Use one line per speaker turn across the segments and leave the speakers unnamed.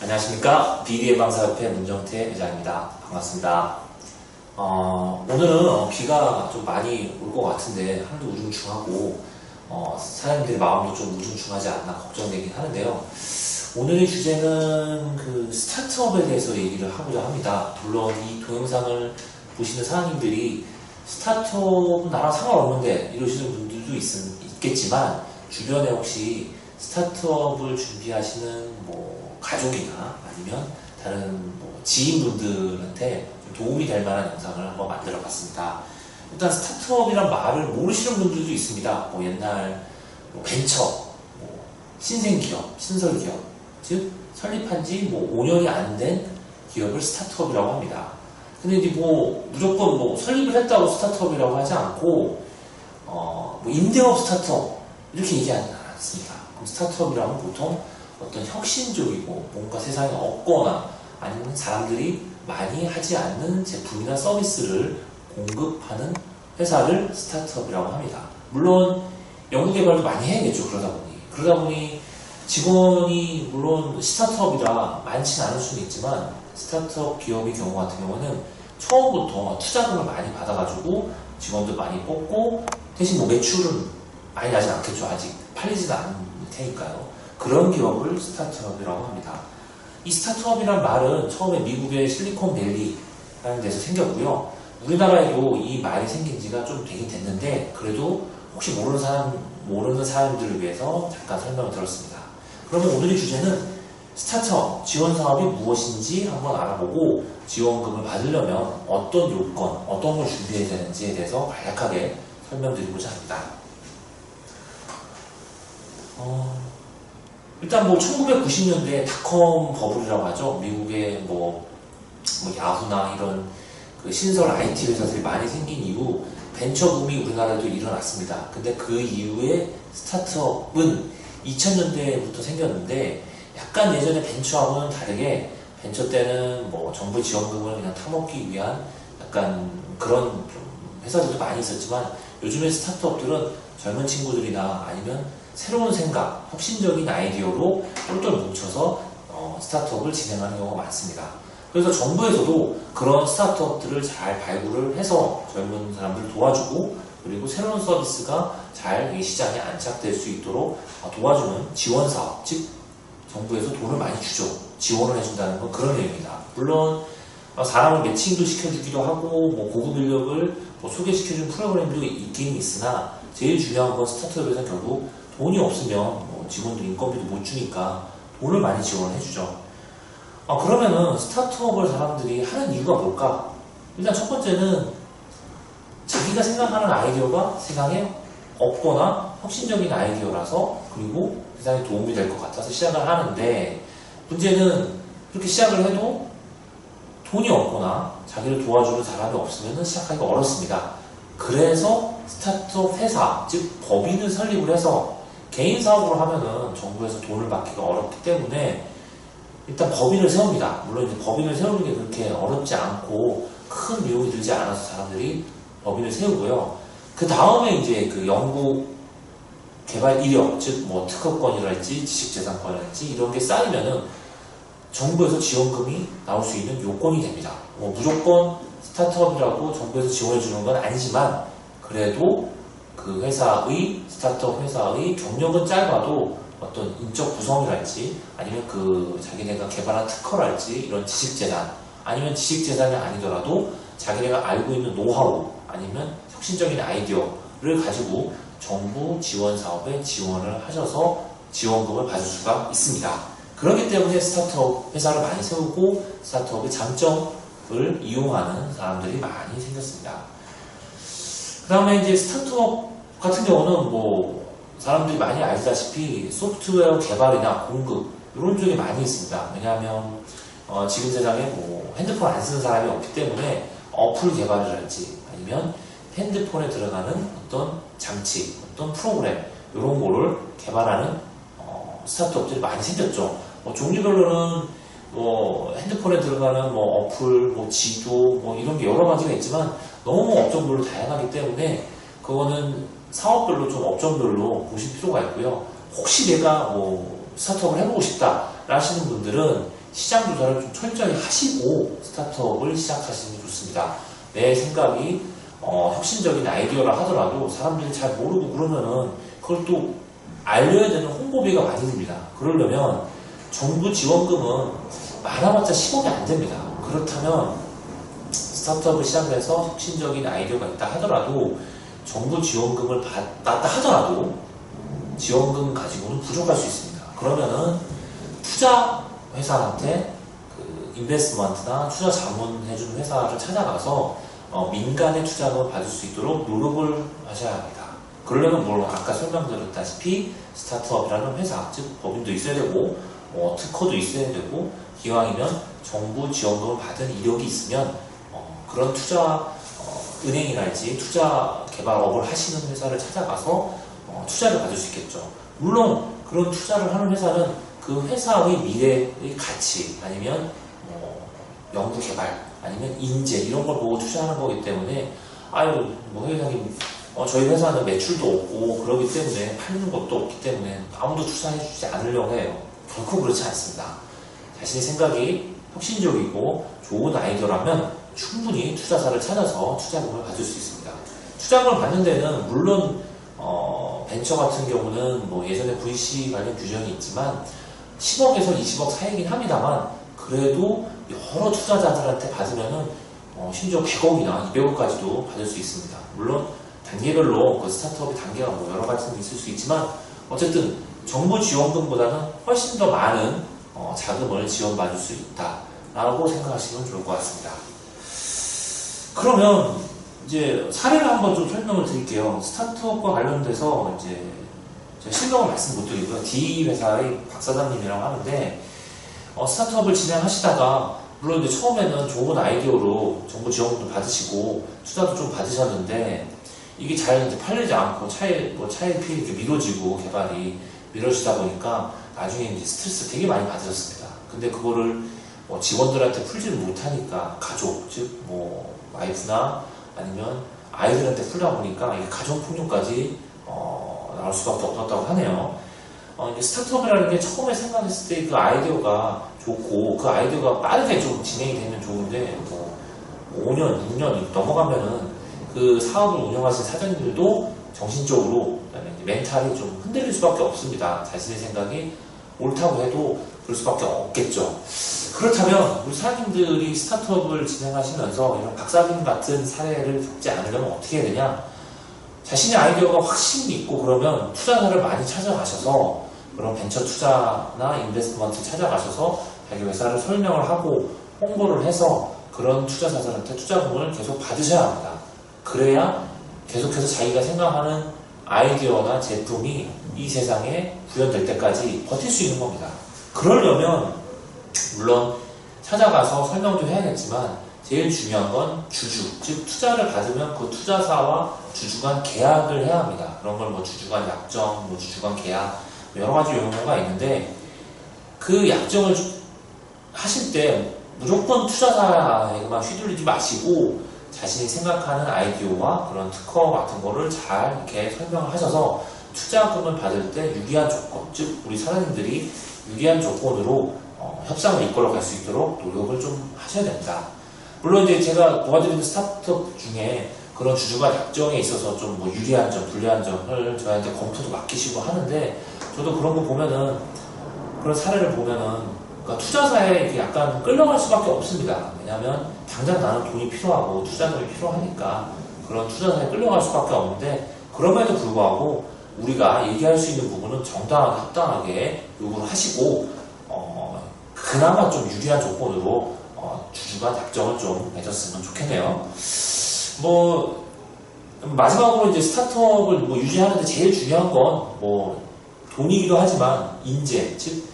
안녕하십니까. BDM방사협회 문정태 회장입니다. 반갑습니다. 오늘은 비가 좀 많이 올 것 같은데 하늘도 우중충하고 사람들의 마음도 좀 우중충하지 않나 걱정되긴 하는데요. 오늘의 주제는 그 스타트업에 대해서 얘기를 하고자 합니다. 물론 이 동영상을 보시는 사장님들이 스타트업은 나랑 상관없는데 이러시는 분들도 있겠지만 주변에 혹시 스타트업을 준비하시는 가족이나 아니면 다른 지인분들한테 좀 도움이 될 만한 영상을 한번 만들어 봤습니다. 일단 스타트업이란 말을 모르시는 분들도 있습니다. 옛날 벤처, 신생기업, 신설기업, 즉 설립한 지 5년이 안 된 기업을 스타트업이라고 합니다. 근데 이제 무조건 설립을 했다고 스타트업이라고 하지 않고 임대업 스타트업 이렇게 얘기하지 않습니다. 그럼 스타트업이라면 보통 어떤 혁신적이고 뭔가 세상에 없거나 아니면 사람들이 많이 하지 않는 제품이나 서비스를 공급하는 회사를 스타트업이라고 합니다. 물론 연구개발도 많이 해야겠죠. 그러다 보니 직원이 물론 스타트업이라 많지는 않을 수는 있지만 스타트업 기업의 경우 같은 경우는 처음부터 투자금을 많이 받아가지고 직원들 많이 뽑고 대신 매출은 많이 나진 않겠죠. 아직 팔리지는 않을 테니까요. 그런 기업을 스타트업이라고 합니다. 이 스타트업이란 말은 처음에 미국의 실리콘밸리라는 데서 생겼고요. 우리나라에도 이 말이 생긴 지가 좀 되긴 됐는데 그래도 혹시 모르는 사람들을 위해서 잠깐 설명을 들었습니다. 그러면 오늘의 주제는 스타트업 지원 사업이 무엇인지 한번 알아보고 지원금을 받으려면 어떤 요건, 어떤 걸 준비해야 되는지에 대해서 간략하게 설명드리고자 합니다. 일단 1990년대 닷컴 버블이라고 하죠. 미국의 야후나 이런 그 신설 IT 회사들이 많이 생긴 이후 벤처붐이 우리나라에도 일어났습니다. 근데 그 이후에 스타트업은 2000년대부터 생겼는데 약간 예전에 벤처하고는 다르게 벤처 때는 정부 지원금을 그냥 타먹기 위한 약간 그런 좀 회사들도 많이 있었지만 요즘에 스타트업들은 젊은 친구들이나 아니면 새로운 생각, 혁신적인 아이디어로 똘똘 뭉쳐서 스타트업을 진행하는 경우가 많습니다. 그래서 정부에서도 그런 스타트업들을 잘 발굴을 해서 젊은 사람들을 도와주고 그리고 새로운 서비스가 잘 이 시장에 안착될 수 있도록 도와주는 지원사업, 즉 정부에서 돈을 많이 주죠. 지원을 해준다는 건 그런 내용입니다. 물론 사람을 매칭도 시켜주기도 하고 고급 인력을 소개시켜주는 프로그램도 있긴 있으나 제일 중요한 건 스타트업에서 결국 돈이 없으면 직원들 인건비도 못 주니까 돈을 많이 지원을 해주죠. 그러면은 스타트업을 사람들이 하는 이유가 뭘까? 일단 첫 번째는 자기가 생각하는 아이디어가 세상에 없거나 혁신적인 아이디어라서 그리고 세상에 도움이 될 것 같아서 시작을 하는데 문제는 그렇게 시작을 해도 돈이 없거나 자기를 도와주는 사람이 없으면 시작하기가 어렵습니다. 그래서 스타트업 회사, 즉 법인을 설립을 해서 개인 사업으로 하면은 정부에서 돈을 받기가 어렵기 때문에 일단 법인을 세웁니다. 물론 이제 법인을 세우는 게 그렇게 어렵지 않고 큰 비용이 들지 않아서 사람들이 법인을 세우고요. 그 다음에 이제 그 연구 개발 이력, 즉 특허권이랄지 지식재산권이랄지 이런 게 쌓이면은 정부에서 지원금이 나올 수 있는 요건이 됩니다. 무조건 스타트업이라고 정부에서 지원해 주는 건 아니지만 그래도 그 회사의 스타트업 회사의 경력은 짧아도 어떤 인적 구성이랄지 아니면 그 자기네가 개발한 특허랄지 이런 지식재산 아니면 지식재산이 아니더라도 자기네가 알고 있는 노하우 아니면 혁신적인 아이디어를 가지고 정부 지원 사업에 지원을 하셔서 지원금을 받을 수가 있습니다. 그렇기 때문에 스타트업 회사를 많이 세우고 스타트업의 장점을 이용하는 사람들이 많이 생겼습니다. 그 다음에 이제 스타트업 같은 경우는 사람들이 많이 알다시피 소프트웨어 개발이나 공급 이런 쪽에 많이 있습니다. 왜냐하면 지금 세상에 핸드폰 안 쓰는 사람이 없기 때문에 어플 개발을 할지 아니면 핸드폰에 들어가는 어떤 장치, 어떤 프로그램 이런 거를 개발하는 스타트업들이 많이 생겼죠. 종류별로는 핸드폰에 들어가는 어플, 지도 이런 게 여러 가지가 있지만 너무 업종별로 다양하기 때문에 그거는 사업별로 좀 업종별로 보실 필요가 있고요. 혹시 내가 스타트업을 해보고 싶다 하시는 분들은 시장 조사를 좀 철저히 하시고 스타트업을 시작하시는 게 좋습니다. 내 생각이 혁신적인 아이디어라 하더라도 사람들이 잘 모르고 그러면은 그걸 또 알려야 되는 홍보비가 많이 듭니다. 그러려면 정부 지원금은 많아봤자 10억이 안 됩니다. 그렇다면 스타트업을 시작해서 혁신적인 아이디어가 있다 하더라도 정부 지원금을 받았다 하더라도 지원금 가지고는 부족할 수 있습니다. 그러면은 투자 회사한테 그 인베스트먼트나 투자 자문해주는 회사를 찾아가서 민간의 투자금을 받을 수 있도록 노력을 하셔야 합니다. 그러려면 물론 아까 설명드렸다시피 스타트업이라는 회사, 즉 법인도 있어야 되고 특허도 있어야 되고 기왕이면 정부 지원금을 받은 이력이 있으면 그런 투자 은행이랄지 투자 개발업을 하시는 회사를 찾아가서 투자를 받을 수 있겠죠. 물론 그런 투자를 하는 회사는 그 회사의 미래의 가치 아니면 연구 개발 아니면 인재 이런 걸 보고 투자하는 거기 때문에 아유 회장님 저희 회사는 매출도 없고 그러기 때문에 팔리는 것도 없기 때문에 아무도 투자해 주지 않으려고 해요. 결코 그렇지 않습니다. 자신의 생각이 혁신적이고 좋은 아이디어라면 충분히 투자사를 찾아서 투자금을 받을 수 있습니다. 투자금을 받는 데는 물론 벤처 같은 경우는 예전에 VC 관련 규정이 있지만 10억에서 20억 사이긴 합니다만 그래도 여러 투자자들한테 받으면은 심지어 100억이나 200억까지도 받을 수 있습니다. 물론 단계별로 그 스타트업의 단계가 여러 가지는 있을 수 있지만 어쨌든 정부 지원금보다는 훨씬 더 많은 자금을 지원받을 수 있다라고 생각하시면 좋을 것 같습니다. 그러면 이제 사례를 한번 좀 설명을 드릴게요. 스타트업과 관련돼서 이제 제가 실명을 말씀 못 드리고요. D 회사의 박 사장님이라고 하는데 스타트업을 진행하시다가 물론 이제 처음에는 좋은 아이디어로 정부 지원금도 받으시고 투자도 좀 받으셨는데 이게 잘 이제 팔리지 않고 차일피일 이렇게 미뤄지고 개발이 미뤄지다 보니까 나중에 이제 스트레스 되게 많이 받으셨습니다. 근데 그거를 직원들한테 풀지를 못하니까 가족, 즉 와이프나 아니면 아이들한테 풀다 보니까 이게 가정폭력까지 나올 수밖에 없었다고 하네요. 이게 스타트업이라는 게 처음에 생각했을 때 그 아이디어가 좋고 그 아이디어가 빠르게 좀 진행이 되면 좋은데 5년, 6년 넘어가면은 그 사업을 운영하신 사장님들도 정신적으로 그다음에 멘탈이 좀 흔들릴 수밖에 없습니다. 자신의 생각이 옳다고 해도 그럴 수밖에 없겠죠. 그렇다면 우리 사장님들이 스타트업을 진행하시면서 이런 박사님 같은 사례를 겪지 않으려면 어떻게 해야 되냐? 자신의 아이디어가 확신이 있고 그러면 투자자를 많이 찾아가셔서 그런 벤처 투자나 인베스트먼트 찾아가셔서 자기 회사를 설명을 하고 홍보를 해서 그런 투자자들한테 투자금을 계속 받으셔야 합니다. 그래야 계속해서 자기가 생각하는 아이디어나 제품이 이 세상에 구현될 때까지 버틸 수 있는 겁니다. 그러려면 물론 찾아가서 설명도 해야겠지만 제일 중요한 건 주주, 즉 투자를 받으면 그 투자사와 주주 간 계약을 해야 합니다. 그런 걸 주주 간 약정, 주주 간 계약 여러 가지 용어가 있는데 그 약정을 하실 때 무조건 투자사에게만 휘둘리지 마시고 자신이 생각하는 아이디어와 그런 특허 같은 거를 잘 이렇게 설명을 하셔서 투자금을 받을 때 유리한 조건, 즉 우리 사장님들이 유리한 조건으로 협상을 이끌어 갈 수 있도록 노력을 좀 하셔야 됩니다. 물론 이제 제가 도와드리는 스타트업 중에 그런 주주가 약정에 있어서 좀 유리한 점, 불리한 점을 저희한테 검토도 맡기시고 하는데 저도 그런 거 보면은 그런 사례를 보면은 그러니까 투자사에 이렇게 약간 끌려갈 수밖에 없습니다. 왜냐하면 당장 나는 돈이 필요하고 투자금이 필요하니까 그런 투자사에 끌려갈 수밖에 없는데 그럼에도 불구하고 우리가 얘기할 수 있는 부분은 정당하게 합당하게 요구를 하시고 그나마 좀 유리한 조건으로 주주가 약정을 좀 맺었으면 좋겠네요. 마지막으로 이제 스타트업을 유지하는데 제일 중요한 건 돈이기도 하지만 인재, 즉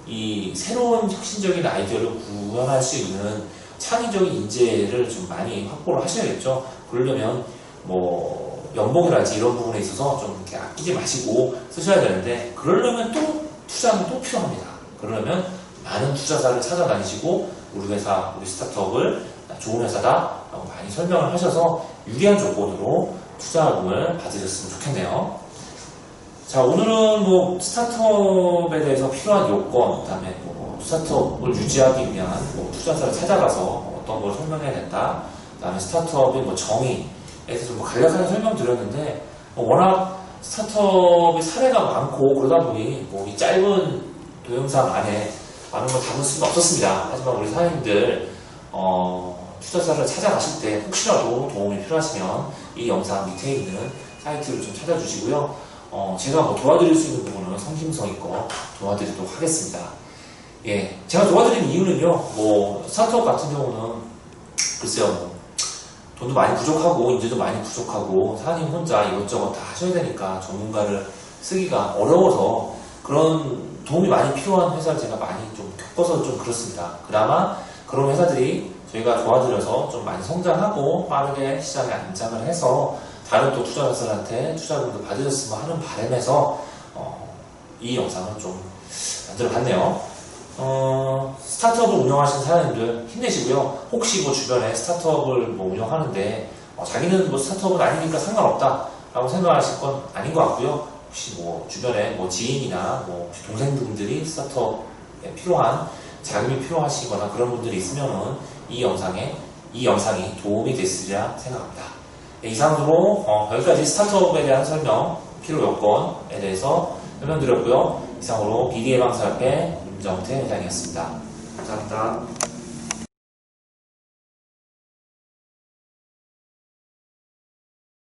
이 새로운 혁신적인 아이디어를 구현할 수 있는 창의적인 인재를 좀 많이 확보를 하셔야겠죠. 그러려면 연봉이라든지 이런 부분에 있어서 좀 이렇게 아끼지 마시고 쓰셔야 되는데 그러려면 또 투자는 또 필요합니다. 그러려면 많은 투자사를 찾아다니시고 우리 회사, 우리 스타트업을 좋은 회사다라고 많이 설명을 하셔서 유리한 조건으로 투자금을 받으셨으면 좋겠네요. 자, 오늘은 뭐 스타트업에 대해서 필요한 요건, 그다음에 뭐 스타트업을 유지하기 위한 뭐 투자자를 찾아가서 어떤 걸 설명해야 된다. 그다음에 스타트업의 뭐 정의에 대해서 좀 간략하게 설명드렸는데 워낙 스타트업의 사례가 많고 그러다 보니 뭐 이 짧은 동영상 안에 많은 걸 담을 수는 없었습니다. 하지만 우리 사장님들 투자자를 찾아가실 때 혹시라도 도움이 필요하시면 이 영상 밑에 있는 사이트를 좀 찾아주시고요. 제가 뭐 도와드릴 수 있는 부분은 성심성의껏 도와드리도록 하겠습니다. 예, 제가 도와드리는 이유는요, 뭐 스타트업 같은 경우는 글쎄요, 뭐 돈도 많이 부족하고 인재도 많이 부족하고 사장님 혼자 이것저것 다 하셔야 되니까 전문가를 쓰기가 어려워서 그런 도움이 많이 필요한 회사를 제가 많이 좀 겪어서 좀 그렇습니다. 그나마 그런 회사들이 저희가 도와드려서 좀 많이 성장하고 빠르게 시장에 안착을 해서 다른 또 투자자들한테 투자금도 받으셨으면 하는 바람에서 이 영상을 좀 만들어 봤네요. 스타트업을 운영하시는 사장님들 힘내시고요. 혹시 뭐 주변에 스타트업을 뭐 운영하는데 자기는 뭐 스타트업은 아니니까 상관없다 라고 생각하실 건 아닌 것 같고요. 혹시 뭐 주변에 뭐 지인이나 뭐 동생분들이 스타트업에 필요한 자금이 필요하시거나 그런 분들이 있으면은 이 영상이 도움이 됐으리라 생각합니다. 네, 이상으로 여기까지 스타트업에 대한 설명, 필요 요건에 대해서 설명드렸고요. 이상으로 BD의 방사협회 임정태 회장이었습니다. 감사합니다.